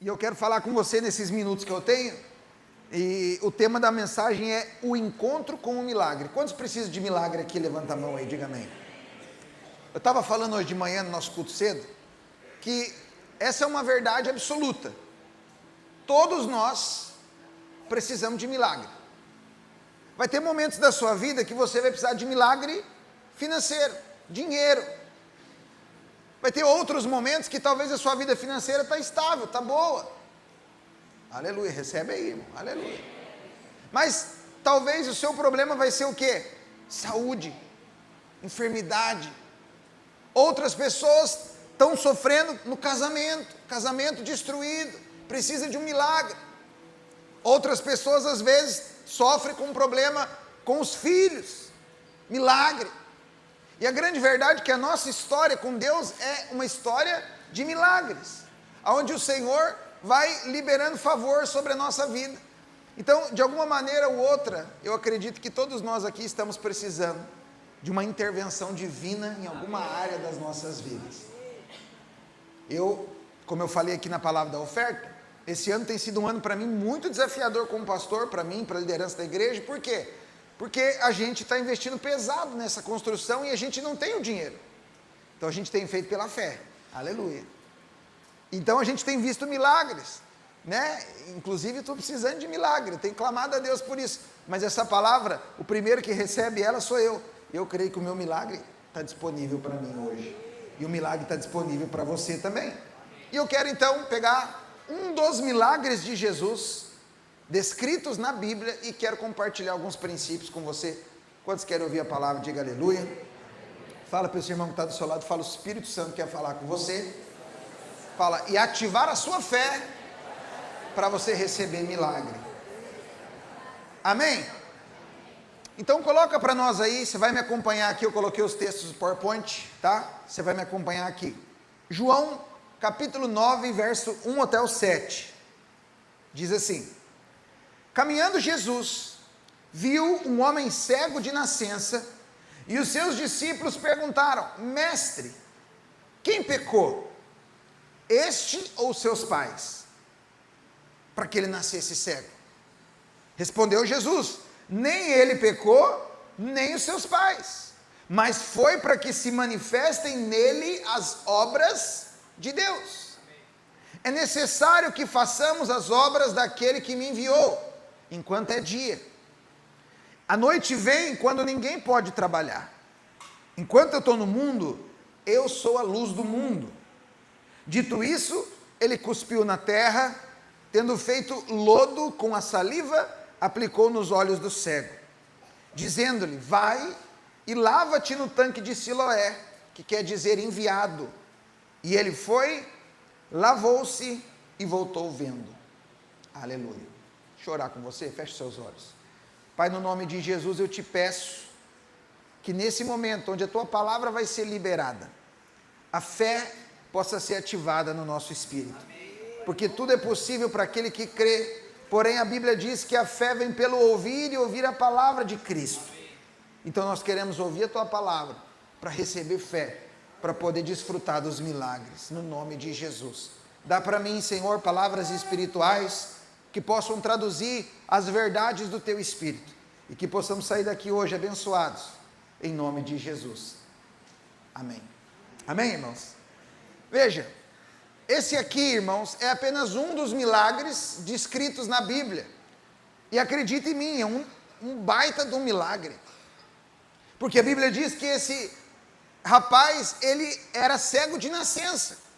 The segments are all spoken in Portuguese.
E eu quero falar com você nesses minutos que eu tenho, e o tema da mensagem é o encontro com o milagre. Quantos precisam de milagre aqui? Levanta a mão aí, diga amém. Eu estava falando hoje de manhã no nosso culto cedo, que essa é uma verdade absoluta. Todos nós precisamos de milagre. Vai ter momentos da sua vida que você vai precisar de milagre financeiro, dinheiro. Vai ter outros momentos que talvez a sua vida financeira está estável, está boa. Aleluia, recebe aí, irmão, aleluia. Mas talvez o seu problema vai ser o quê? Saúde, enfermidade. Outras pessoas estão sofrendo no casamento destruído, precisa de um milagre. Outras pessoas às vezes sofrem com um problema com os filhos, milagre. E a grande verdade é que a nossa história com Deus é uma história de milagres, onde o Senhor vai liberando favor sobre a nossa vida. Então, de alguma maneira ou outra, eu acredito que todos nós aqui estamos precisando de uma intervenção divina em alguma área das nossas vidas. Como eu falei aqui na palavra da oferta, esse ano tem sido um ano para mim muito desafiador como pastor, para mim, para a liderança da igreja. Por quê? Porque a gente está investindo pesado nessa construção e a gente não tem o dinheiro. Então a gente tem feito pela fé, aleluia. Então a gente tem visto milagres, né? Inclusive estou precisando de milagre, tenho clamado a Deus por isso. Mas essa palavra, o primeiro que recebe ela sou eu. Eu creio que o meu milagre está disponível para mim hoje. E o milagre está disponível para você também. E eu quero então pegar um dos milagres de Jesus descritos na Bíblia e quero compartilhar alguns princípios com você. Quantos querem ouvir a palavra, diga aleluia. Fala para o seu irmão que está do seu lado, fala, o Espírito Santo quer falar com você. Fala, e ativar a sua fé para você receber milagre. Amém? Então coloca para nós aí, você vai me acompanhar aqui, eu coloquei os textos do PowerPoint, tá? Você vai me acompanhar aqui. João, capítulo 9, verso 1 até o 7. Diz assim: caminhando Jesus, viu um homem cego de nascença, e os seus discípulos perguntaram: mestre, quem pecou, este ou seus pais, para que ele nascesse cego? Respondeu Jesus: nem ele pecou, nem os seus pais, mas foi para que se manifestem nele as obras de Deus. É necessário que façamos as obras daquele que me enviou, enquanto é dia. A noite vem quando ninguém pode trabalhar. Enquanto eu estou no mundo, eu sou a luz do mundo. Dito isso, ele cuspiu na terra, tendo feito lodo com a saliva, aplicou nos olhos do cego, dizendo-lhe: vai e lava-te no tanque de Siloé, que quer dizer enviado. E ele foi, lavou-se e voltou vendo. Aleluia. Chorar com você, feche seus olhos. Pai, no nome de Jesus eu te peço que nesse momento onde a tua palavra vai ser liberada, a fé possa ser ativada no nosso espírito, porque tudo é possível para aquele que crê. Porém a Bíblia diz que a fé vem pelo ouvir e ouvir a palavra de Cristo. Então nós queremos ouvir a tua palavra para receber fé, para poder desfrutar dos milagres, no nome de Jesus. Dá para mim, Senhor, palavras espirituais que possam traduzir as verdades do teu Espírito, e que possamos sair daqui hoje abençoados, em nome de Jesus. Amém. Amém, irmãos? Veja, esse aqui, irmãos, é apenas um dos milagres descritos na Bíblia, e acredite em mim, é um baita de um milagre, porque a Bíblia diz que esse rapaz, ele era cego de nascença.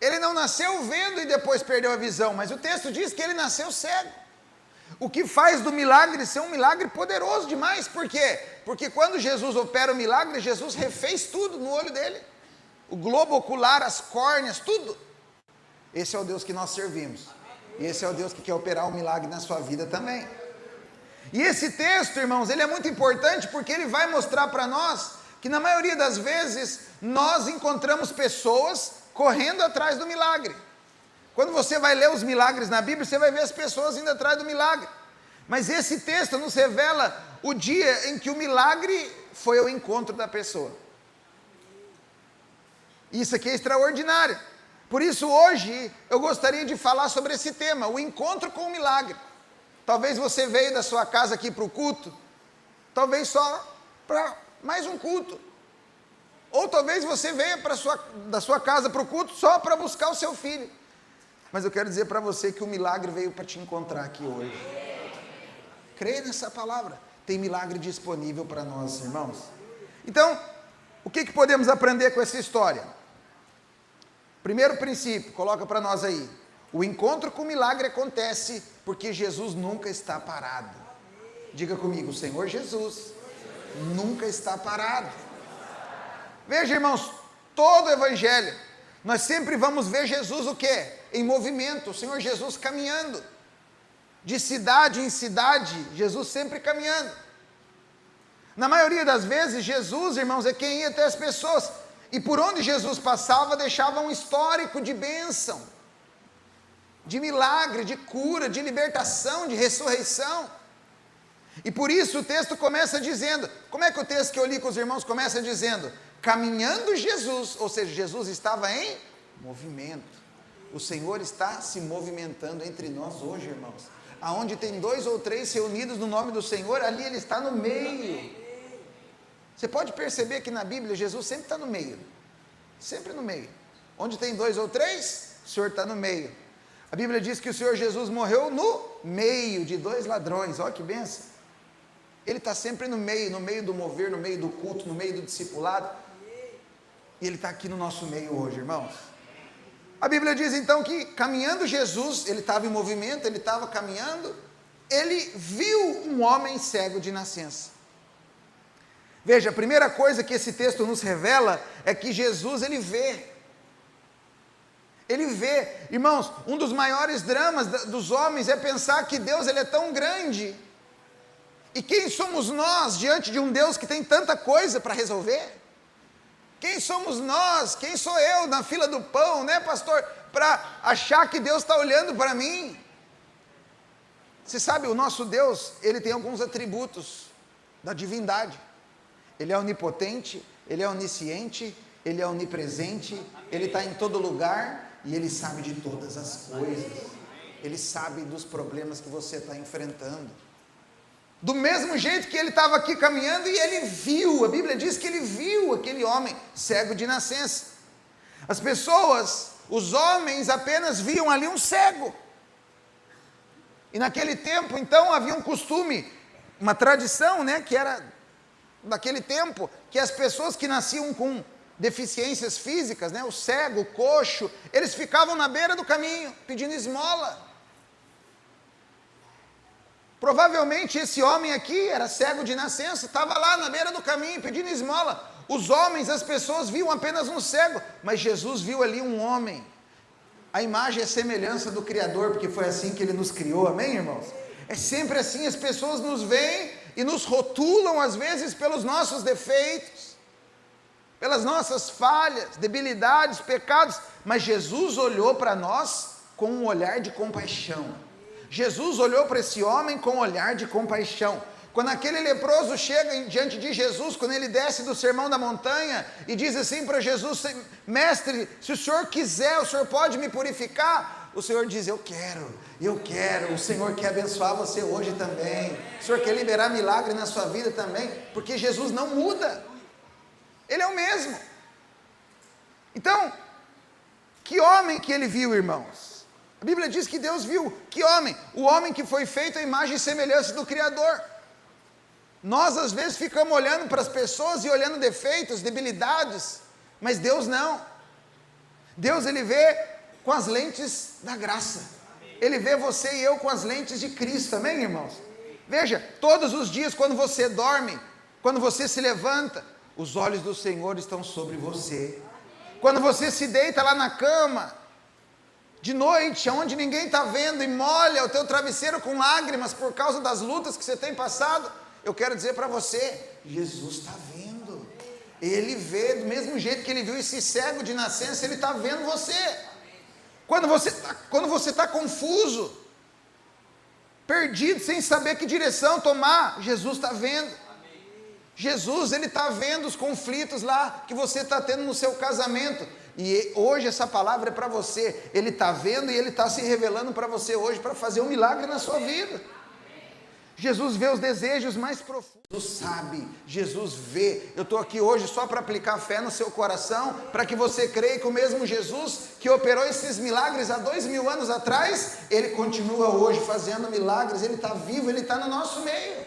Ele não nasceu vendo e depois perdeu a visão, mas o texto diz que ele nasceu cego. O que faz do milagre ser um milagre poderoso demais. Por quê? Porque quando Jesus opera o milagre, Jesus refez tudo no olho dele. O globo ocular, as córneas, tudo. Esse é o Deus que nós servimos. E esse é o Deus que quer operar um milagre na sua vida também. E esse texto, irmãos, ele é muito importante porque ele vai mostrar para nós que na maioria das vezes nós encontramos pessoas correndo atrás do milagre. Quando você vai ler os milagres na Bíblia, você vai ver as pessoas indo atrás do milagre. Mas esse texto nos revela o dia em que o milagre foi ao encontro da pessoa. Isso aqui é extraordinário, Por isso hoje eu gostaria de falar sobre esse tema, o encontro com o milagre. Talvez você veio da sua casa aqui para o culto, talvez só para mais um culto. Ou talvez você veio da sua casa para o culto só para buscar o seu filho. Mas eu quero dizer para você que o milagre veio para te encontrar aqui hoje. Creia nessa palavra. Tem milagre disponível para nós, irmãos. Então, o que podemos aprender com essa história? Primeiro princípio, coloca para nós aí. O encontro com o milagre acontece porque Jesus nunca está parado. Diga comigo, o Senhor Jesus nunca está parado. Veja, irmãos, todo o evangelho, nós sempre vamos ver Jesus o quê? Em movimento, o Senhor Jesus caminhando. De cidade em cidade, Jesus sempre caminhando. Na maioria das vezes, Jesus, irmãos, é quem ia até as pessoas. E por onde Jesus passava, deixava um histórico de bênção, de milagre, de cura, de libertação, de ressurreição. E por isso o texto começa dizendo, como é que o texto que eu li com os irmãos começa dizendo? Caminhando Jesus, ou seja, Jesus estava em movimento. O Senhor está se movimentando entre nós hoje, irmãos. Aonde tem 2 ou 3 reunidos no nome do Senhor, ali Ele está no meio. Você pode perceber que na Bíblia, Jesus sempre está no meio. Sempre no meio. Onde tem 2 ou 3, o Senhor está no meio. A Bíblia diz que o Senhor Jesus morreu no meio de 2 ladrões. Olha que bênção. Ele está sempre no meio do mover, no meio do culto, no meio do discipulado. E Ele está aqui no nosso meio hoje, irmãos. A Bíblia diz então que caminhando Jesus, Ele estava em movimento, Ele estava caminhando, Ele viu um homem cego de nascença. Veja, a primeira coisa que esse texto nos revela é que Jesus, Ele vê. Ele vê. Irmãos, um dos maiores dramas dos homens é pensar que Deus, Ele é tão grande. E quem somos nós diante de um Deus que tem tanta coisa para resolver? Quem somos nós? Quem sou eu na fila do pão, né, pastor? Para achar que Deus está olhando para mim. Você sabe, o nosso Deus, Ele tem alguns atributos da divindade. Ele é onipotente, Ele é onisciente, Ele é onipresente, Ele está em todo lugar e Ele sabe de todas as coisas. Ele sabe dos problemas que você está enfrentando. Do mesmo jeito que Ele estava aqui caminhando e Ele viu, a Bíblia diz que Ele viu aquele homem cego de nascença. As pessoas, os homens apenas viam ali um cego. E naquele tempo, então, havia um costume, uma tradição, né, que era daquele tempo, que as pessoas que nasciam com deficiências físicas, né, o cego, o coxo, eles ficavam na beira do caminho, pedindo esmola. Provavelmente esse homem aqui era cego de nascença, estava lá na beira do caminho pedindo esmola. Os homens, as pessoas viam apenas um cego, mas Jesus viu ali um homem. A imagem é semelhança do Criador, porque foi assim que Ele nos criou, amém, irmãos? É sempre assim, as pessoas nos veem e nos rotulam às vezes pelos nossos defeitos, pelas nossas falhas, debilidades, pecados, mas Jesus olhou para nós com um olhar de compaixão. Jesus olhou para esse homem com um olhar de compaixão. Quando aquele leproso chega diante de Jesus, quando ele desce do sermão da montanha e diz assim para Jesus: mestre, se o Senhor quiser, o Senhor pode me purificar? O Senhor diz: eu quero, o Senhor quer abençoar você hoje também, o Senhor quer liberar milagre na sua vida também, porque Jesus não muda, Ele é o mesmo. Então, que homem que ele viu, irmãos? A Bíblia diz que Deus viu, que homem? O homem que foi feito à imagem e semelhança do Criador. Nós às vezes ficamos olhando para as pessoas e olhando defeitos, debilidades, mas Deus não. Deus, Ele vê com as lentes da graça. Ele vê você e eu com as lentes de Cristo, amém, irmãos? Veja, todos os dias quando você dorme, quando você se levanta, os olhos do Senhor estão sobre você. Quando você se deita lá na cama, de noite, onde ninguém está vendo, e molha o teu travesseiro com lágrimas por causa das lutas que você tem passado, eu quero dizer para você, Jesus está vendo. Ele vê, do mesmo jeito que Ele viu esse cego de nascença, Ele está vendo você. Quando você está confuso, perdido, sem saber que direção tomar, Jesus está vendo. Jesus, Ele está vendo os conflitos lá que você está tendo no seu casamento. E hoje essa palavra é para você. Ele está vendo e Ele está se revelando para você hoje para fazer um milagre na sua vida. Jesus vê os desejos mais profundos. Jesus sabe, Jesus vê. Eu estou aqui hoje só para aplicar fé no seu coração, para que você creia que o mesmo Jesus que operou esses milagres há 2000 anos atrás, Ele continua hoje fazendo milagres. Ele está vivo, Ele está no nosso meio.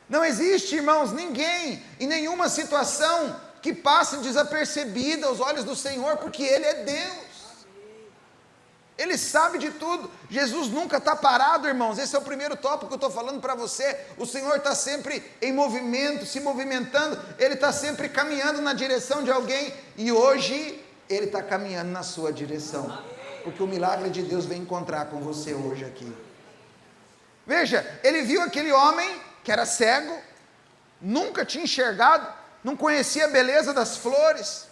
Não existe, irmãos, ninguém em nenhuma situação que passe desapercebida aos olhos do Senhor, porque Ele é Deus. Ele sabe de tudo. Jesus nunca está parado, irmãos. Esse é o primeiro tópico que eu estou falando para você. O Senhor está sempre em movimento, se movimentando. Ele está sempre caminhando na direção de alguém. E hoje Ele está caminhando na sua direção, porque o milagre de Deus vem encontrar com você hoje aqui. Veja, Ele viu aquele homem que era cego, nunca tinha enxergado, não conhecia a beleza das flores,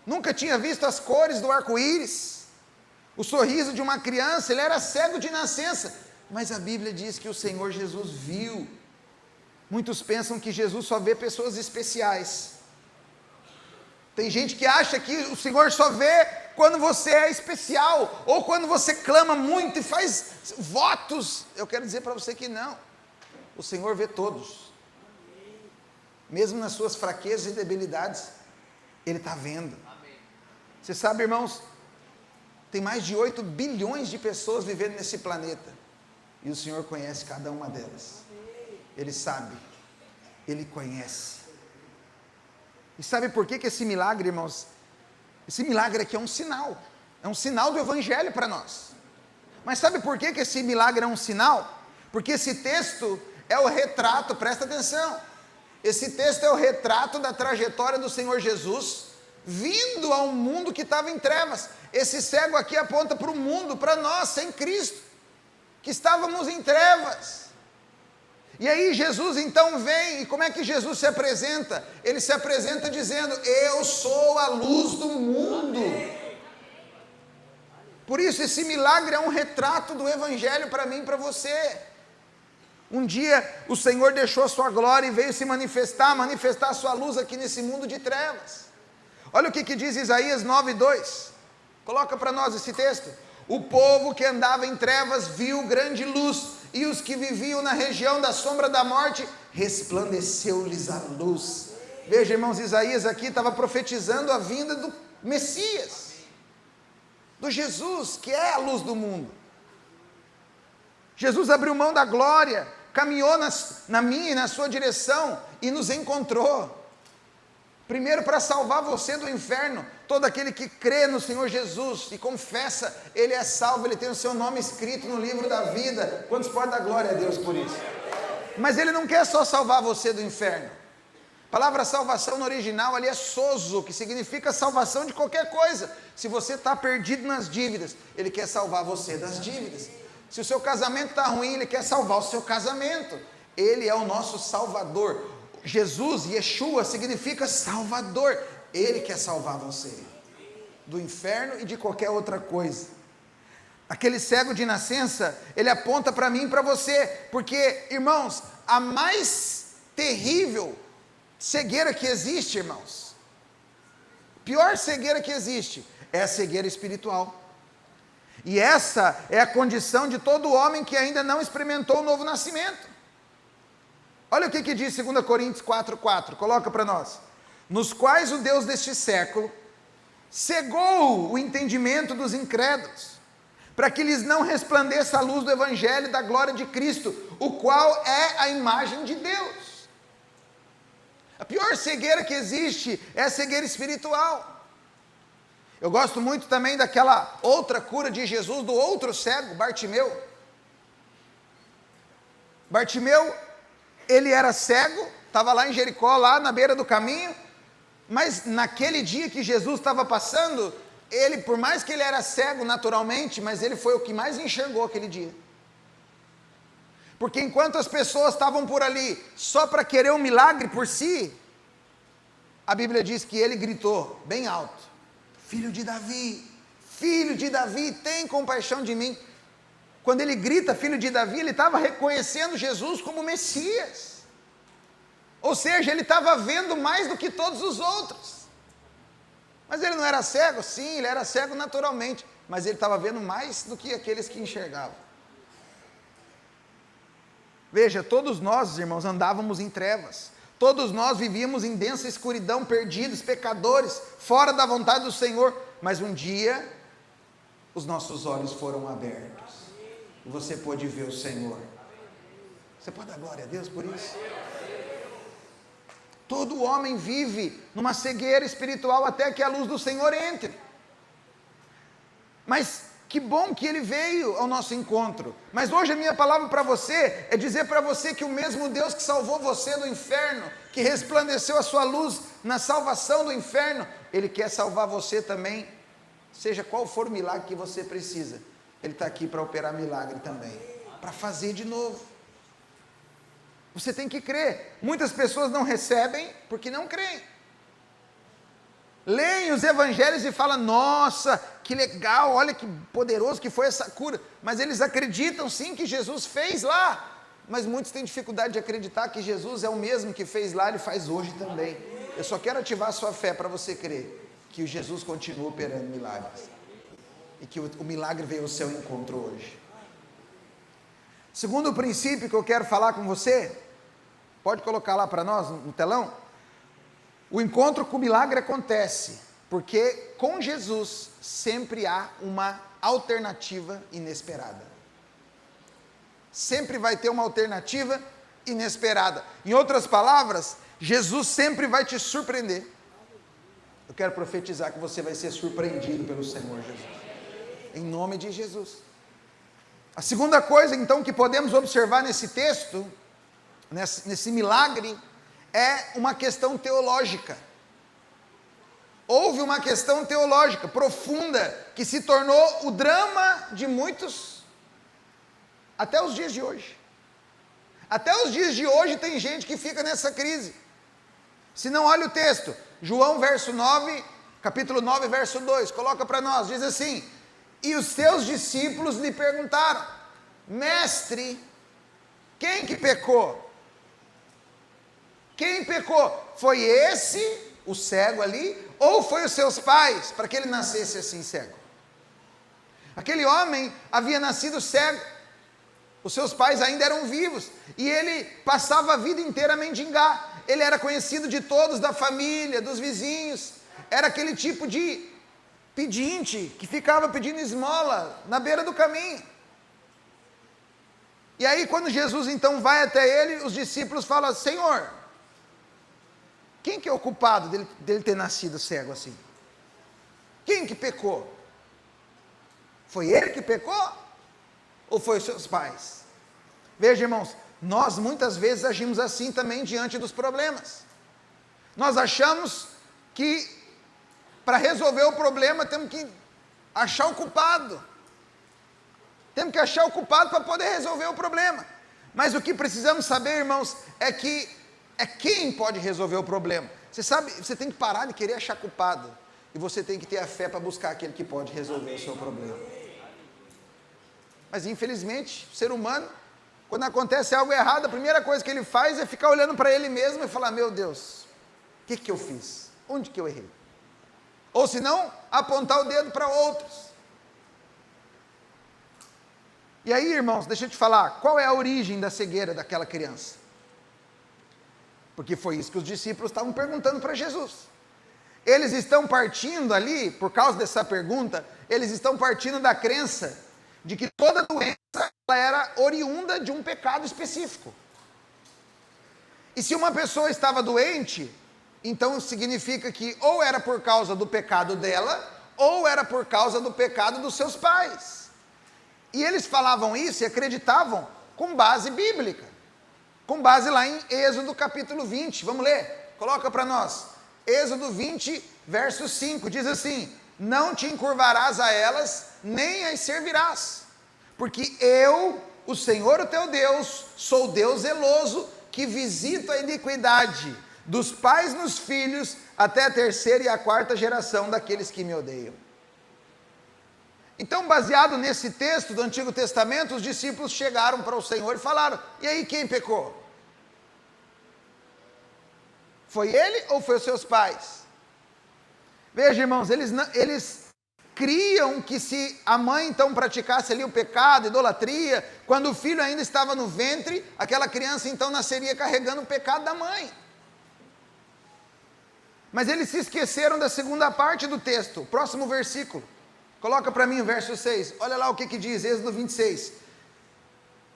nunca tinha visto as cores do arco-íris, o sorriso de uma criança. Ele era cego de nascença, mas a Bíblia diz que o Senhor Jesus viu. Muitos pensam que Jesus só vê pessoas especiais. Tem gente que acha que o Senhor só vê quando você é especial, ou quando você clama muito e faz votos. Eu quero dizer para você que não. O Senhor vê todos, mesmo nas suas fraquezas e debilidades, Ele está vendo. Você sabe, irmãos, tem mais de 8 bilhões de pessoas vivendo nesse planeta, e o Senhor conhece cada uma delas. Ele sabe, Ele conhece. E sabe por que esse milagre, irmãos, esse milagre aqui é um sinal do Evangelho para nós. Mas sabe por que esse milagre é um sinal? Porque esse texto é o retrato, presta atenção, esse texto é o retrato da trajetória do Senhor Jesus, vindo a um mundo que estava em trevas. Esse cego aqui aponta para o mundo, para nós, sem Cristo, que estávamos em trevas. E aí Jesus então vem, e como é que Jesus se apresenta? Ele se apresenta dizendo: eu sou a luz do mundo. Por isso esse milagre é um retrato do Evangelho para mim e para você. Um dia o Senhor deixou a sua glória e veio se manifestar a sua luz aqui nesse mundo de trevas. Olha o que diz Isaías 9:2, coloca para nós esse texto. O povo que andava em trevas viu grande luz, e os que viviam na região da sombra da morte, resplandeceu-lhes a luz. Veja, irmãos, Isaías aqui estava profetizando a vinda do Messias, do Jesus, que é a luz do mundo. Jesus abriu mão da glória, caminhou na minha e na sua direção e nos encontrou. Primeiro para salvar você do inferno. Todo aquele que crê no Senhor Jesus e confessa, ele é salvo, ele tem o seu nome escrito no livro da vida. Quantos podem dar glória a Deus por isso? Mas ele não quer só salvar você do inferno. A palavra salvação no original ali é sozo, que significa salvação de qualquer coisa. Se você está perdido nas dívidas, ele quer salvar você das dívidas. Se o seu casamento está ruim, ele quer salvar o seu casamento. Ele é o nosso Salvador. Jesus, Yeshua, significa Salvador. Ele quer salvar você do inferno e de qualquer outra coisa. Aquele cego de nascença, ele aponta para mim e para você, porque, irmãos, a mais terrível cegueira que existe, irmãos, pior cegueira que existe, é a cegueira espiritual. E essa é a condição de todo homem que ainda não experimentou o novo nascimento. Olha o que diz 2 Coríntios 4:4, coloca para nós. Nos quais o Deus deste século cegou o entendimento dos incrédulos, para que lhes não resplandeça a luz do Evangelho da glória de Cristo, o qual é a imagem de Deus. A pior cegueira que existe é a cegueira espiritual. Eu gosto muito também daquela outra cura de Jesus, do outro cego, Bartimeu. Bartimeu, ele era cego, estava lá em Jericó, lá na beira do caminho, mas naquele dia que Jesus estava passando, ele, por mais que ele era cego naturalmente, mas ele foi o que mais enxergou aquele dia. Porque enquanto as pessoas estavam por ali só para querer um milagre por si, a Bíblia diz que ele gritou bem alto: filho de Davi, tem compaixão de mim. Quando ele grita filho de Davi, ele estava reconhecendo Jesus como Messias. Ou seja, ele estava vendo mais do que todos os outros. Mas ele não era cego? Sim, ele era cego naturalmente, mas ele estava vendo mais do que aqueles que enxergavam. Veja, todos nós, irmãos, andávamos em trevas, todos nós vivíamos em densa escuridão, perdidos, pecadores, fora da vontade do Senhor, mas um dia, os nossos olhos foram abertos, e você pôde ver o Senhor. Você pode dar glória a Deus por isso? Todo homem vive numa cegueira espiritual até que a luz do Senhor entre. Mas que bom que Ele veio ao nosso encontro. Mas hoje a minha palavra para você é dizer para você que o mesmo Deus que salvou você do inferno, que resplandeceu a sua luz na salvação do inferno, Ele quer salvar você também, seja qual for o milagre que você precisa. Ele está aqui para operar milagre também, para fazer de novo. Você tem que crer. Muitas pessoas não recebem porque não creem. Leem os evangelhos e falam, nossa, que legal, olha que poderoso que foi essa cura. Mas eles acreditam sim que Jesus fez lá. Mas muitos têm dificuldade de acreditar que Jesus é o mesmo que fez lá, Ele faz hoje também. Eu só quero ativar a sua fé para você crer que Jesus continua operando milagres. E que o milagre veio ao seu encontro hoje. Segundo princípio que eu quero falar com você, pode colocar lá para nós no telão. O encontro com o milagre acontece, porque com Jesus sempre há uma alternativa inesperada. Sempre vai ter uma alternativa inesperada. Em outras palavras, Jesus sempre vai te surpreender. Eu quero profetizar que você vai ser surpreendido pelo Senhor Jesus. Em nome de Jesus. A segunda coisa, então, que podemos observar nesse texto, nesse milagre, é uma questão teológica. Houve uma questão teológica profunda, que se tornou o drama de muitos, até os dias de hoje. Até os dias de hoje tem gente que fica nessa crise. Se não, olha o texto, João capítulo 9, verso 2, coloca para nós, diz assim, e os seus discípulos lhe perguntaram, mestre, quem que pecou? Quem pecou? Foi esse, o cego ali, ou foi os seus pais, para que ele nascesse assim cego? Aquele homem havia nascido cego, os seus pais ainda eram vivos, e ele passava a vida inteira a mendigar. Ele era conhecido de todos, da família, dos vizinhos, era aquele tipo de pedinte, que ficava pedindo esmola na beira do caminho. E aí quando Jesus então vai até ele, os discípulos falam, Senhor, quem que é o culpado dele ter nascido cego assim? Quem que pecou? Foi ele que pecou? Ou foi os seus pais? Veja, irmãos, nós muitas vezes agimos assim também diante dos problemas. Nós achamos que para resolver o problema temos que achar o culpado. Temos que achar o culpado para poder resolver o problema. Mas o que precisamos saber, irmãos, é que é quem pode resolver o problema. Você sabe, você tem que parar de querer achar culpado. E você tem que ter a fé para buscar aquele que pode resolver o seu problema. Mas infelizmente, o ser humano, quando acontece algo errado, a primeira coisa que ele faz é ficar olhando para ele mesmo e falar, meu Deus, o que eu fiz? Onde que eu errei? Ou se não, apontar o dedo para outros. E aí, irmãos, deixa eu te falar, qual é a origem da cegueira daquela criança? Porque foi isso que os discípulos estavam perguntando para Jesus. Eles estão partindo ali, por causa dessa pergunta, eles estão partindo da crença de que toda doença ela era oriunda de um pecado específico. E se uma pessoa estava doente, então significa que ou era por causa do pecado dela, ou era por causa do pecado dos seus pais. E eles falavam isso e acreditavam com base bíblica. Com base lá em Êxodo capítulo 20, vamos ler? Coloca para nós. Êxodo 20, verso 5, diz assim, não te encurvarás a elas, nem as servirás, porque eu, o Senhor o teu Deus, sou Deus zeloso, que visito a iniquidade dos pais nos filhos, até a terceira e a quarta geração daqueles que me odeiam. Então, baseado nesse texto do Antigo Testamento, os discípulos chegaram para o Senhor e falaram, e aí quem pecou? Foi ele ou foi os seus pais? Veja, irmãos, eles criam que se a mãe então praticasse ali o pecado, idolatria, quando o filho ainda estava no ventre, aquela criança então nasceria carregando o pecado da mãe. Mas eles se esqueceram da segunda parte do texto, próximo versículo. Coloca para mim o verso 6, olha lá o que diz, Êxodo 26.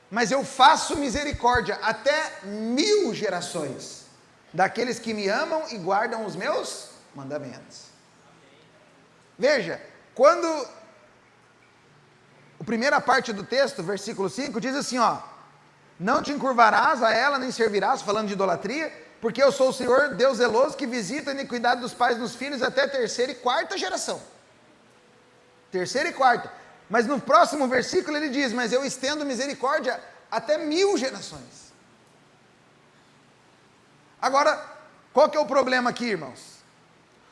Mas eu faço misericórdia até 1000 gerações, daqueles que me amam e guardam os meus mandamentos. Veja, quando a primeira parte do texto, versículo 5, diz assim, ó, não te encurvarás a ela, nem servirás, falando de idolatria, porque eu sou o Senhor, Deus zeloso, que visita a iniquidade dos pais nos filhos até terceira e quarta geração. Terceira e quarta. Mas no próximo versículo ele diz, mas eu estendo misericórdia até 1000 gerações. Agora, qual que é o problema aqui, irmãos?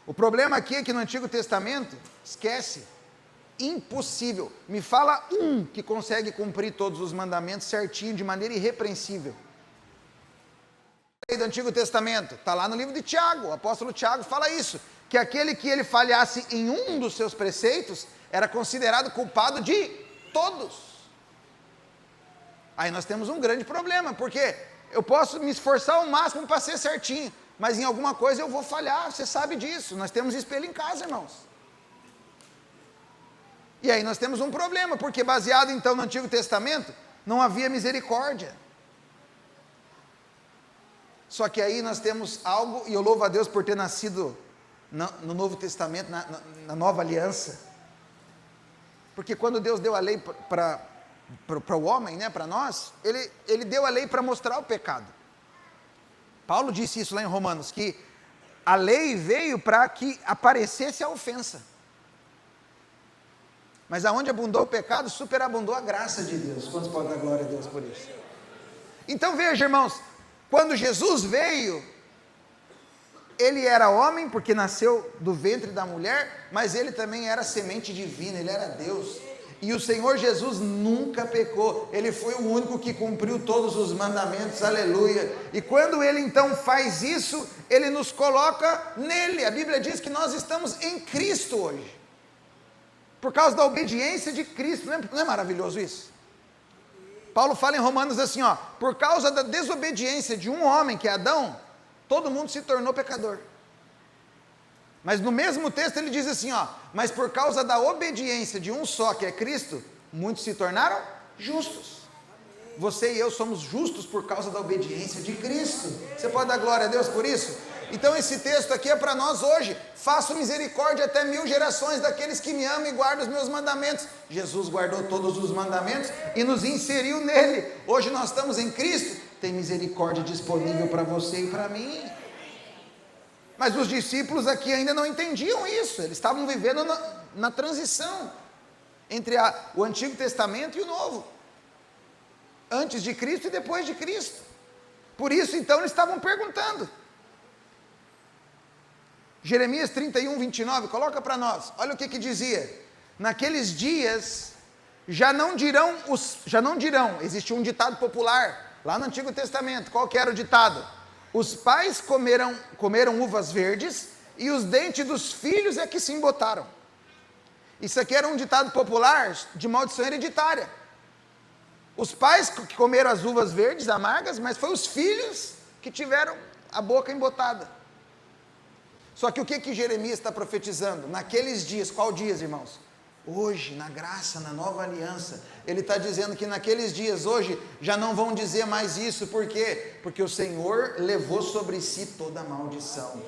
O problema aqui é que no Antigo Testamento, esquece, impossível. Me fala um que consegue cumprir todos os mandamentos certinho, de maneira irrepreensível. A lei do Antigo Testamento, está lá no livro de Tiago, o apóstolo Tiago fala isso, que aquele que ele falhasse em um dos seus preceitos, era considerado culpado de todos. Aí nós temos um grande problema, porque eu posso me esforçar ao máximo para ser certinho, mas em alguma coisa eu vou falhar, você sabe disso, nós temos espelho em casa, irmãos. E aí nós temos um problema, porque baseado então no Antigo Testamento, não havia misericórdia. Só que aí nós temos algo, e eu louvo a Deus por ter nascido no Novo Testamento, na Nova Aliança. Porque quando Deus deu a lei para o homem, né, para nós, ele deu a lei para mostrar o pecado. Paulo disse isso lá em Romanos, que a lei veio para que aparecesse a ofensa. Mas aonde abundou o pecado, superabundou a graça de Deus. Quantos podem dar glória a Deus por isso? Então veja, irmãos, quando Jesus veio, ele era homem, porque nasceu do ventre da mulher, mas ele também era semente divina, ele era Deus. E o Senhor Jesus nunca pecou, ele foi o único que cumpriu todos os mandamentos, aleluia. E quando ele então faz isso, ele nos coloca nele. A Bíblia diz que nós estamos em Cristo hoje, por causa da obediência de Cristo. Não é maravilhoso isso? Paulo fala em Romanos assim, ó, por causa da desobediência de um homem, que é Adão, todo mundo se tornou pecador. Mas no mesmo texto ele diz assim, ó, mas por causa da obediência de um só, que é Cristo, muitos se tornaram justos. Você e eu somos justos por causa da obediência de Cristo. Você pode dar glória a Deus por isso? Então esse texto aqui é para nós hoje. Faço misericórdia até 1000 gerações daqueles que me amam e guardam os meus mandamentos. Jesus guardou todos os mandamentos e nos inseriu nele. Hoje nós estamos em Cristo, tem misericórdia disponível para você e para mim. Mas os discípulos aqui ainda não entendiam isso, eles estavam vivendo na transição entre o Antigo Testamento e o Novo, antes de Cristo e depois de Cristo. Por isso então eles estavam perguntando. Jeremias 31, 29, coloca para nós, olha o que dizia: naqueles dias já não dirão, existe um ditado popular lá no Antigo Testamento. Qual que era o ditado? Os pais comeram uvas verdes e os dentes dos filhos é que se embotaram. Isso aqui era um ditado popular de maldição hereditária. Os pais que comeram as uvas verdes amargas, mas foi os filhos que tiveram a boca embotada. Só que o que Jeremias está profetizando? Naqueles dias, qual dias, irmãos? Hoje, na graça, na nova aliança, ele está dizendo que naqueles dias, hoje, já não vão dizer mais isso. Por quê? Porque o Senhor levou sobre si toda a maldição.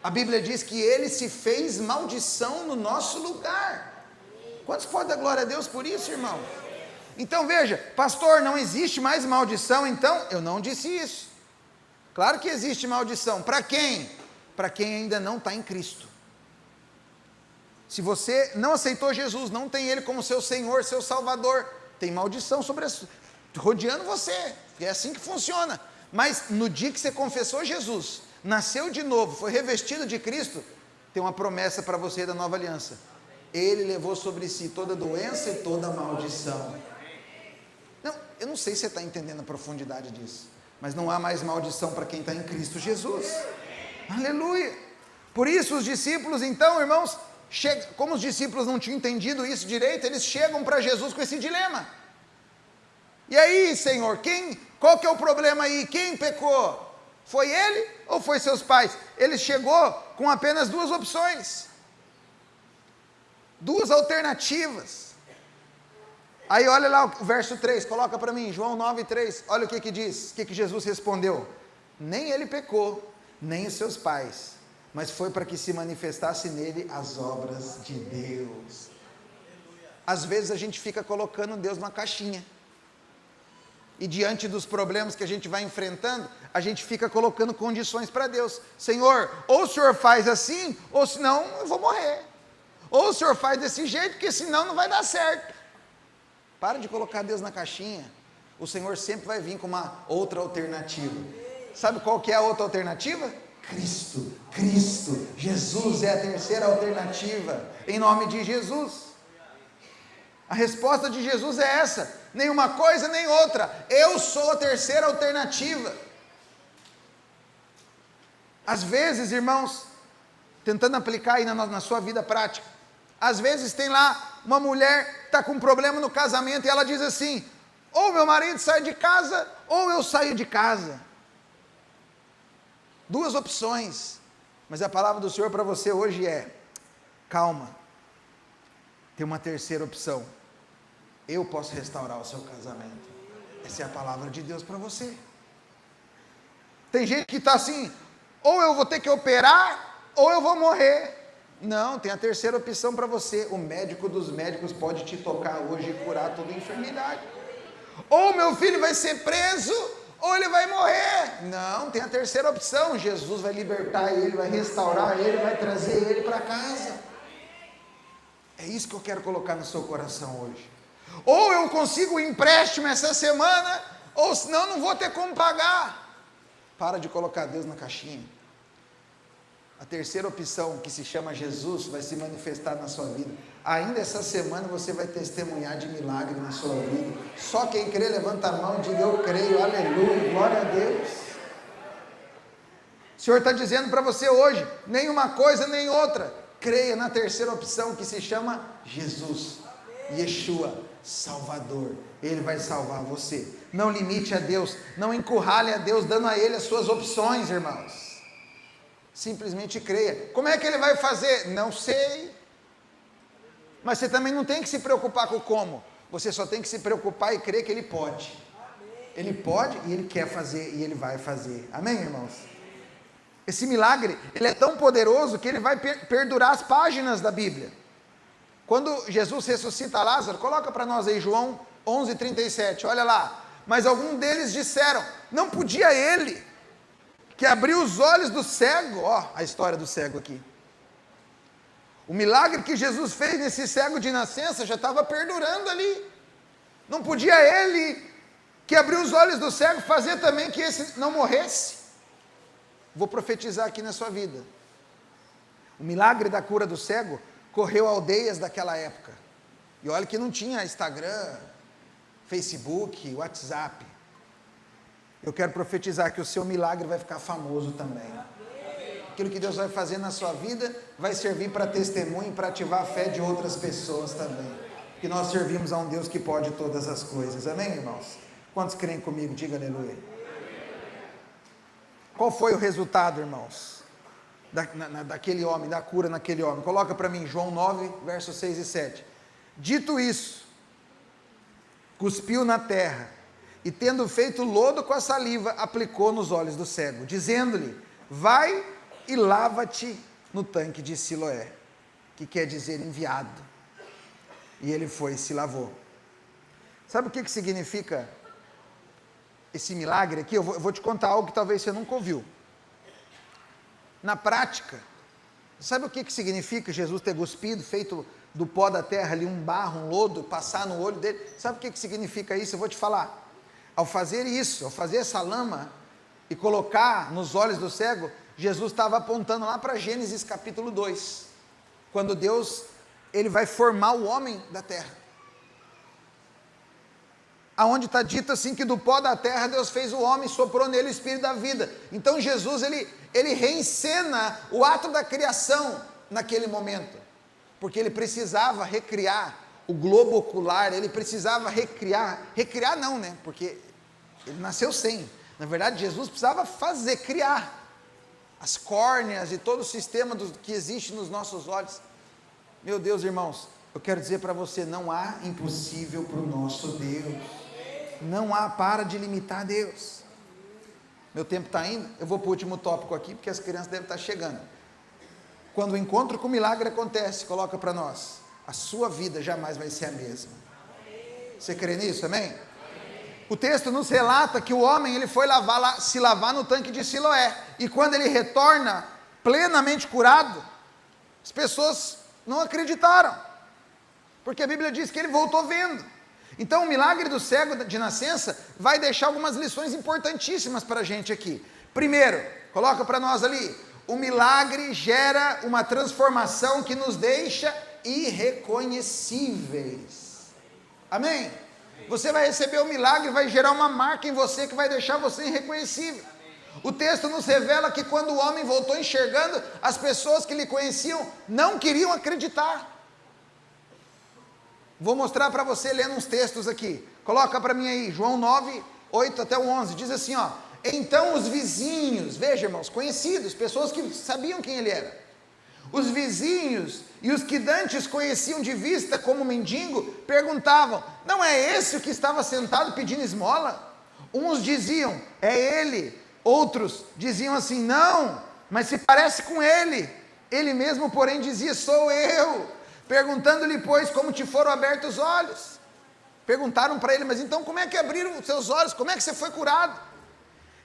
A Bíblia diz que ele se fez maldição no nosso lugar. Quantos podem dar glória a Deus por isso, irmão? Então veja, pastor, não existe mais maldição? Então, eu não disse isso. Claro que existe maldição. Para quem? Para quem ainda não está em Cristo. Se você não aceitou Jesus, não tem Ele como seu Senhor, seu Salvador, tem maldição rodeando você, é assim que funciona. Mas no dia que você confessou Jesus, nasceu de novo, foi revestido de Cristo, tem uma promessa para você da nova aliança. Ele levou sobre si toda doença e toda maldição. Não, eu não sei se você está entendendo a profundidade disso, mas não há mais maldição para quem está em Cristo Jesus. Aleluia! Por isso os discípulos, então, irmãos, como os discípulos não tinham entendido isso direito, eles chegam para Jesus com esse dilema. E aí, Senhor, qual que é o problema aí? Quem pecou? Foi ele ou foi seus pais? Ele chegou com apenas duas opções, duas alternativas. Aí olha lá o verso 3, coloca para mim, João 9:3, olha o que diz, o que Jesus respondeu: nem ele pecou, nem os seus pais, mas foi para que se manifestasse nele as obras de Deus. Às vezes a gente fica colocando Deus numa caixinha, e diante dos problemas que a gente vai enfrentando, a gente fica colocando condições para Deus. Senhor, ou o Senhor faz assim, ou senão eu vou morrer. Ou o Senhor faz desse jeito, porque senão não vai dar certo. Para de colocar Deus na caixinha. O Senhor sempre vai vir com uma outra alternativa. Sabe qual que é a outra alternativa? Cristo, Jesus é a terceira alternativa, em nome de Jesus. A resposta de Jesus é essa: nem uma coisa nem outra, eu sou a terceira alternativa. Às vezes, irmãos, tentando aplicar aí na sua vida prática, às vezes tem lá uma mulher que está com um problema no casamento e ela diz assim: ou meu marido sai de casa, ou eu saio de casa. Duas opções, mas a palavra do Senhor para você hoje é: calma, tem uma terceira opção, eu posso restaurar o seu casamento. Essa é a palavra de Deus para você. Tem gente que está assim: ou eu vou ter que operar, ou eu vou morrer. Não, tem a terceira opção para você. O médico dos médicos pode te tocar hoje e curar toda a enfermidade. Ou meu filho vai ser preso, ou ele vai morrer. Não, tem a terceira opção. Jesus vai libertar ele, vai restaurar ele, vai trazer ele para casa. É isso que eu quero colocar no seu coração hoje. Ou eu consigo um empréstimo essa semana, ou senão não vou ter como pagar. Para de colocar Deus na caixinha. A terceira opção, que se chama Jesus, vai se manifestar na sua vida. Ainda essa semana você vai testemunhar de milagre na sua vida. Só quem crê, levanta a mão e diga: eu creio, aleluia, glória a Deus. O Senhor está dizendo para você hoje: nem uma coisa nem outra. Creia na terceira opção, que se chama Jesus, Yeshua, Salvador. Ele vai salvar você. Não limite a Deus, não encurrale a Deus dando a Ele as suas opções, irmãos. Simplesmente creia. Como é que Ele vai fazer? Não sei. Mas você também não tem que se preocupar com o como. Você só tem que se preocupar e crer que Ele pode. Ele pode e Ele quer fazer e Ele vai fazer. Amém, irmãos? Esse milagre, ele é tão poderoso que ele vai perdurar as páginas da Bíblia. Quando Jesus ressuscita Lázaro, coloca para nós aí João 11:37, olha lá. Mas alguns deles disseram: não podia ele, que abriu os olhos do cego. Ó, a história do cego aqui. O milagre que Jesus fez nesse cego de nascença já estava perdurando ali. Não podia ele, que abriu os olhos do cego, fazer também que esse não morresse? Vou profetizar aqui na sua vida. O milagre da cura do cego correu aldeias daquela época. E olha que não tinha Instagram, Facebook, WhatsApp. Eu quero profetizar que o seu milagre vai ficar famoso também. Aquilo que Deus vai fazer na sua vida vai servir para testemunho e para ativar a fé de outras pessoas também. Porque nós servimos a um Deus que pode todas as coisas. Amém, irmãos? Quantos creem comigo? Diga aleluia. Qual foi o resultado, irmãos, daquele homem, da cura naquele homem? Coloca para mim João 9, versos 6 e 7. Dito isso, cuspiu na terra, e tendo feito lodo com a saliva, aplicou nos olhos do cego, dizendo-lhe: vai e lava-te no tanque de Siloé, que quer dizer enviado. E ele foi e se lavou. Sabe o que significa esse milagre aqui? Eu vou te contar algo que talvez você nunca ouviu. Na prática, sabe o que significa Jesus ter cuspido, feito do pó da terra ali um barro, um lodo, passar no olho dele? Sabe o que significa isso? Eu vou te falar. Ao fazer isso, ao fazer essa lama e colocar nos olhos do cego, Jesus estava apontando lá para Gênesis capítulo 2, quando Deus, ele vai formar o homem da terra. aonde está dito assim que do pó da terra Deus fez o homem, soprou nele o espírito da vida. Então Jesus, ele reencena o ato da criação naquele momento, porque ele precisava recriar o globo ocular, ele precisava recriar não, né, porque ele nasceu sem, na verdade Jesus precisava criar as córneas e todo o sistema que existe nos nossos olhos. Meu Deus, irmãos, eu quero dizer para você, não há impossível para o nosso Deus, não há, para de limitar Deus. Meu tempo está indo, eu vou para o último tópico aqui, porque as crianças devem estar chegando. Quando o encontro com o milagre acontece, coloca para nós, a sua vida jamais vai ser a mesma. Você crê nisso, amém? O texto nos relata que o homem, ele foi se lavar no tanque de Siloé, e quando ele retorna plenamente curado, as pessoas não acreditaram, porque a Bíblia diz que ele voltou vendo. Então o milagre do cego de nascença vai deixar algumas lições importantíssimas para a gente aqui. Primeiro, coloca para nós ali, o milagre gera uma transformação que nos deixa irreconhecíveis. Amém? Você vai receber o milagre, vai gerar uma marca em você que vai deixar você irreconhecível. O texto nos revela que quando o homem voltou enxergando, as pessoas que lhe conheciam não queriam acreditar. Vou mostrar para você lendo uns textos aqui. Coloca para mim aí, João 9, 8 até o 11, diz assim, ó. Então os vizinhos, veja irmãos, conhecidos, pessoas que sabiam quem ele era. Os vizinhos e os que dantes conheciam de vista como mendigo, perguntavam, não é esse o que estava sentado pedindo esmola? Uns diziam, é ele. Outros diziam assim, não, mas se parece com ele. Ele mesmo, porém, dizia, sou eu. Perguntando-lhe, pois, como te foram abertos os olhos. Perguntaram para ele, mas então como é que abriram os seus olhos? Como é que você foi curado?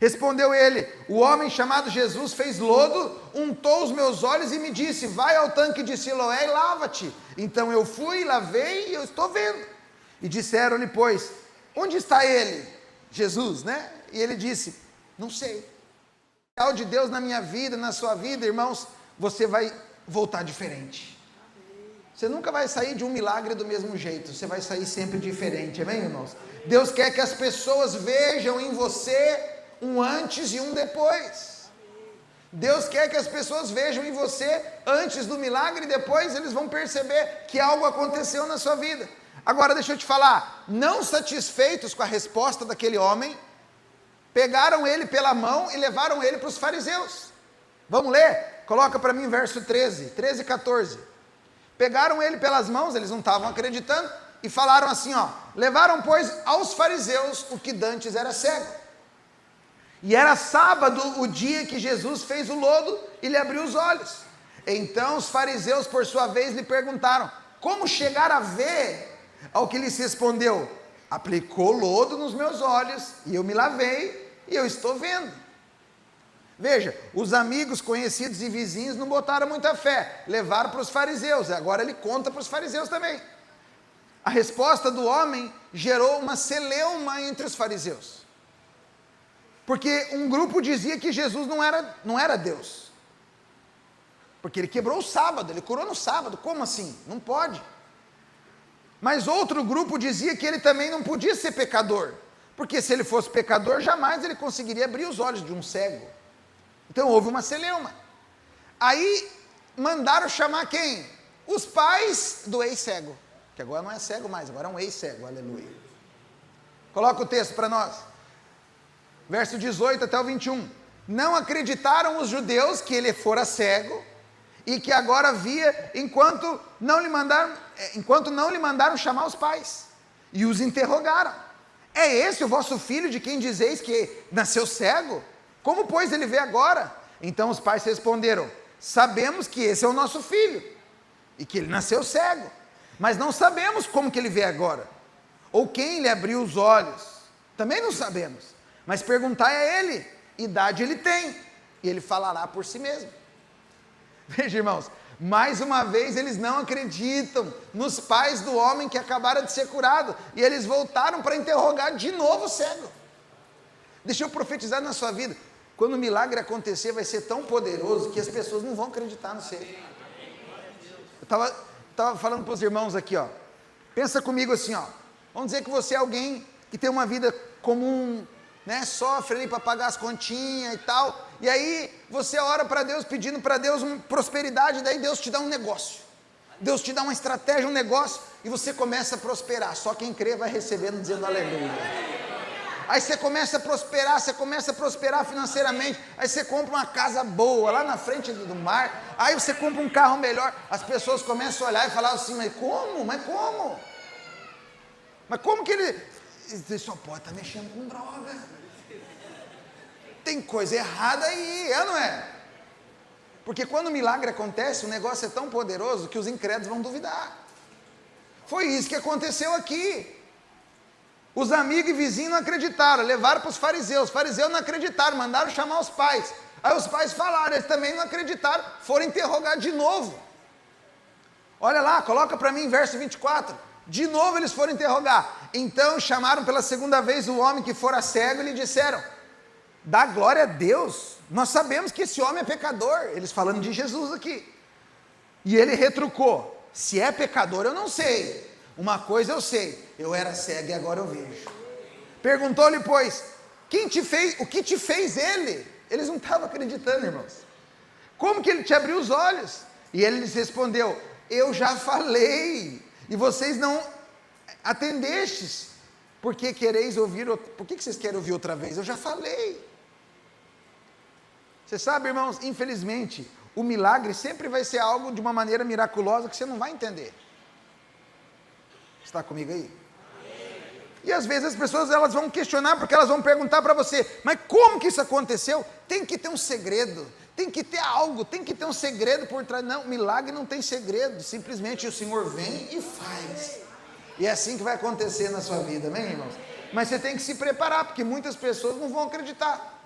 Respondeu ele, o homem chamado Jesus fez lodo, untou os meus olhos e me disse, vai ao tanque de Siloé e lava-te. Então eu fui, lavei e eu estou vendo. E disseram-lhe, pois, onde está ele? Jesus, né? E ele disse, não sei. O real de Deus na minha vida, na sua vida, irmãos, você vai voltar diferente. Você nunca vai sair de um milagre do mesmo jeito, você vai sair sempre diferente, amém, irmãos? Deus quer que as pessoas vejam em você um antes e um depois. Deus quer que as pessoas vejam em você antes do milagre e depois eles vão perceber que algo aconteceu na sua vida. Agora deixa eu te falar, não satisfeitos com a resposta daquele homem, pegaram ele pela mão e levaram ele para os fariseus. Vamos ler? Coloca para mim verso 13 e 14. Pegaram ele pelas mãos, eles não estavam acreditando, e falaram assim, ó, levaram pois aos fariseus o que dantes era cego. E era sábado o dia que Jesus fez o lodo e lhe abriu os olhos. Então os fariseus por sua vez lhe perguntaram, como chegar a ver? Ao que lhes respondeu, aplicou lodo nos meus olhos, e eu me lavei, e eu estou vendo. Veja, os amigos, conhecidos e vizinhos não botaram muita fé, levaram para os fariseus, agora ele conta para os fariseus também. A resposta do homem gerou uma celeuma entre os fariseus, porque um grupo dizia que Jesus não era Deus, porque ele quebrou o sábado, ele curou no sábado, como assim? Não pode. Mas outro grupo dizia que ele também não podia ser pecador, porque se ele fosse pecador, jamais ele conseguiria abrir os olhos de um cego. Então houve uma celeuma. Aí mandaram chamar quem? Os pais do ex-cego, que agora não é cego mais, agora é um ex-cego, aleluia. Coloca o texto para nós, verso 18 até o 21. Não acreditaram os judeus que ele fora cego, e que agora via, enquanto não lhe mandaram chamar os pais, e os interrogaram. É esse o vosso filho de quem dizeis que nasceu cego? Como, pois, ele vê agora? Então os pais responderam, sabemos que esse é o nosso filho, e que ele nasceu cego, mas não sabemos como que ele vê agora, ou quem lhe abriu os olhos, também não sabemos, mas perguntai a ele, idade ele tem, e ele falará por si mesmo. Veja, irmãos, mais uma vez eles não acreditam nos pais do homem que acabara de ser curado, e eles voltaram para interrogar de novo o cego. Deixa eu profetizar na sua vida, quando o milagre acontecer vai ser tão poderoso que as pessoas não vão acreditar no ser. Eu estava falando para os irmãos aqui, ó, pensa comigo assim, ó, vamos dizer que você é alguém que tem uma vida comum, né, sofre ali para pagar as continhas e tal, e aí você ora para Deus, pedindo para Deus uma prosperidade, daí Deus te dá um negócio, Deus te dá uma estratégia, um negócio, e você começa a prosperar, só quem crê vai recebendo, dizendo aleluia. Aí você começa a prosperar financeiramente, aí você compra uma casa boa, lá na frente do mar, aí você compra um carro melhor, as pessoas começam a olhar e falar assim, mas como? Mas como que ele só pode estar mexendo com droga? Tem coisa errada aí, não é? Porque quando o milagre acontece, o negócio é tão poderoso que os incrédulos vão duvidar. Foi isso que aconteceu aqui. Os amigos e vizinhos não acreditaram, levaram para os fariseus não acreditaram, mandaram chamar os pais. Aí os pais falaram, eles também não acreditaram, foram interrogar de novo. Olha lá, coloca para mim verso 24. De novo eles foram interrogar. Então chamaram pela segunda vez o homem que fora cego e lhe disseram, dá glória a Deus, nós sabemos que esse homem é pecador. Eles falando de Jesus aqui. E ele retrucou, se é pecador eu não sei, uma coisa eu sei, eu era cego e agora eu vejo. Perguntou-lhe pois, o que te fez ele? Eles não estavam acreditando, irmãos. Como que ele te abriu os olhos? E ele lhes respondeu, eu já falei, e vocês não atendestes, por que vocês querem ouvir outra vez? Eu já falei. Você sabe, irmãos, infelizmente, o milagre sempre vai ser algo de uma maneira miraculosa que você não vai entender. Está comigo aí? E às vezes as pessoas elas vão questionar, porque elas vão perguntar para você, mas como que isso aconteceu? Tem que ter um segredo, tem que ter algo, tem que ter um segredo por trás. Não, milagre não tem segredo, simplesmente o Senhor vem e faz. E é assim que vai acontecer na sua vida, amém, irmãos? Mas você tem que se preparar, porque muitas pessoas não vão acreditar.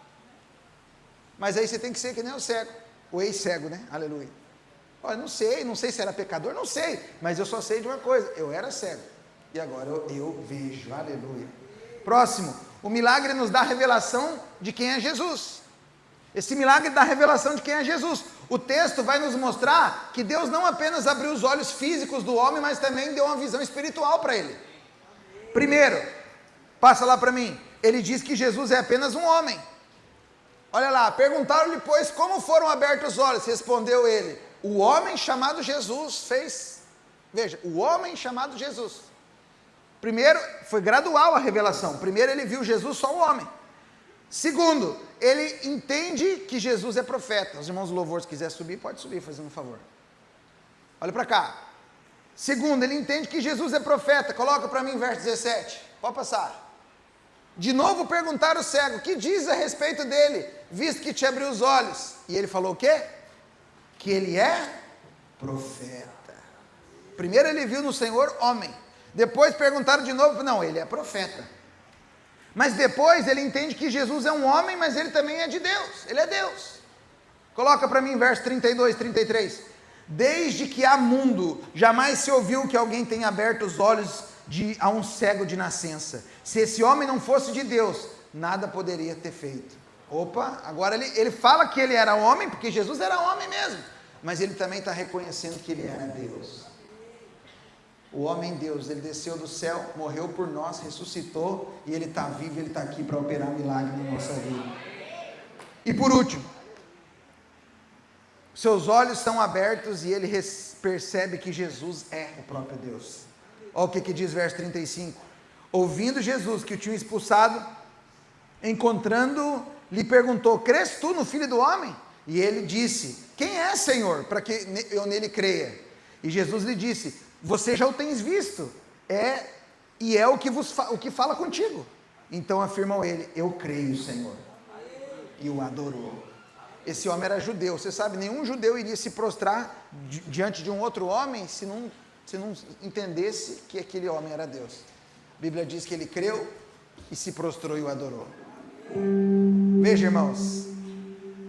Mas aí você tem que ser que nem o cego, o ex-cego, né? Aleluia. Olha, não sei se era pecador, não sei, mas eu só sei de uma coisa, eu era cego, e agora eu vejo, aleluia. Próximo, o milagre nos dá a revelação de quem é Jesus. Esse milagre dá a revelação de quem é Jesus. O texto vai nos mostrar que Deus não apenas abriu os olhos físicos do homem, mas também deu uma visão espiritual para ele. Primeiro, passa lá para mim, ele diz que Jesus é apenas um homem. Olha lá, perguntaram-lhe pois como foram abertos os olhos, respondeu ele, o homem chamado Jesus fez, veja, o homem chamado Jesus. Primeiro, foi gradual a revelação, primeiro ele viu Jesus só o homem. Segundo, ele entende que Jesus é profeta. Os irmãos do louvor, se quiser subir, pode subir, fazendo um favor. Olha para cá. Segundo, ele entende que Jesus é profeta. Coloca para mim verso 17. Pode passar. De novo perguntaram o cego, que diz a respeito dele, visto que te abriu os olhos? E ele falou o quê? Que ele é profeta. Primeiro ele viu no Senhor homem. Depois perguntaram de novo, não, ele é profeta. Mas depois ele entende que Jesus é um homem, mas ele também é de Deus, ele é Deus. Coloca para mim verso 32, 33. Desde que há mundo, jamais se ouviu que alguém tenha aberto os olhos a um cego de nascença. Se esse homem não fosse de Deus, nada poderia ter feito. Opa, agora ele fala que ele era homem, porque Jesus era homem mesmo, mas ele também está reconhecendo que ele era Deus. O homem Deus, ele desceu do céu, morreu por nós, ressuscitou, e ele está vivo, ele está aqui para operar milagre na nossa vida. E por último, seus olhos são abertos e ele percebe que Jesus é o próprio Deus. Olha o que diz verso 35. Ouvindo Jesus que o tinha expulsado, encontrando, lhe perguntou, crês tu no Filho do Homem? E ele disse, quem é, Senhor, para que eu nele creia? E Jesus lhe disse, você já o tens visto, é o que fala contigo. Então afirmou ele, eu creio, Senhor. E o adorou. Esse homem era judeu, você sabe, nenhum judeu iria se prostrar diante de um outro homem se não entendesse que aquele homem era Deus. A Bíblia diz que ele creu e se prostrou e o adorou. Veja, irmãos,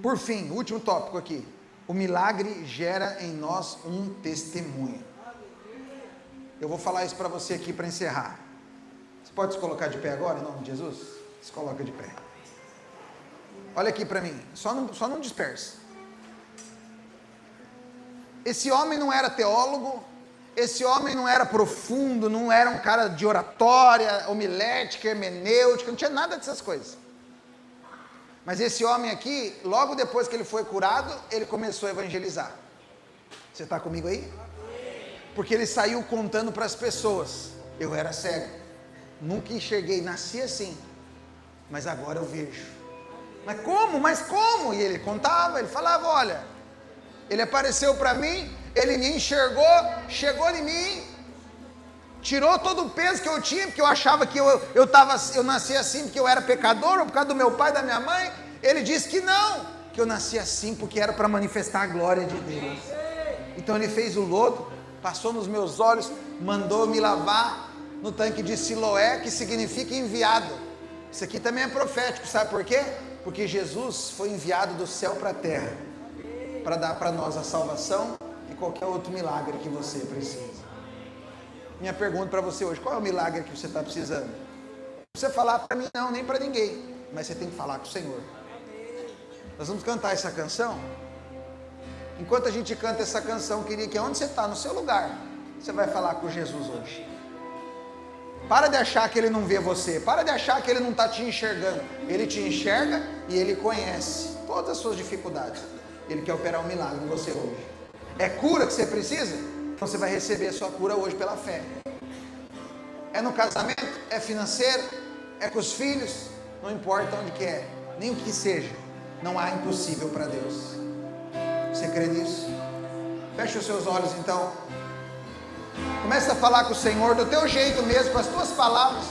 por fim, o último tópico aqui, o milagre gera em nós um testemunho. Eu vou falar isso para você aqui para encerrar. Você pode se colocar de pé agora, em nome de Jesus? Se coloca de pé. Olha aqui para mim, só não disperse. Esse homem não era teólogo, Esse homem não era profundo, não era um cara de oratória, homilética, hermenêutica, não tinha nada dessas coisas. Mas esse homem aqui, logo depois que ele foi curado, ele começou a evangelizar. Você está comigo aí? Porque ele saiu contando para as pessoas: eu era cego, nunca enxerguei, nasci assim, mas agora eu vejo. Mas como? Mas como? E ele contava, ele falava: olha, ele apareceu para mim, ele me enxergou, chegou em mim, tirou todo o peso que eu tinha, porque eu achava que eu nasci assim porque eu era pecador, ou por causa do meu pai e da minha mãe. Ele disse que não, que eu nasci assim porque era para manifestar a glória de Deus. Então ele fez o lodo, passou nos meus olhos, mandou me lavar no tanque de Siloé, que significa enviado. Isso aqui também é profético, sabe por quê? Porque Jesus foi enviado do céu para a terra, para dar para nós a salvação e qualquer outro milagre que você precisa. Minha pergunta para você hoje: qual é o milagre que você está precisando? Não precisa falar para mim não, nem para ninguém, mas você tem que falar com o Senhor. Nós vamos cantar essa canção. Enquanto a gente canta essa canção, eu queria que onde você está, no seu lugar, você vai falar com Jesus hoje. Para de achar que Ele não vê você, para de achar que Ele não está te enxergando. Ele te enxerga e Ele conhece todas as suas dificuldades. Ele quer operar um milagre em você hoje. É cura que você precisa? Então você vai receber a sua cura hoje pela fé. É no casamento, é financeiro, é com os filhos, não importa onde que é, nem o que seja, não há impossível para Deus. Você crê nisso? Feche os seus olhos então. Começa a falar com o Senhor do teu jeito mesmo, com as tuas palavras.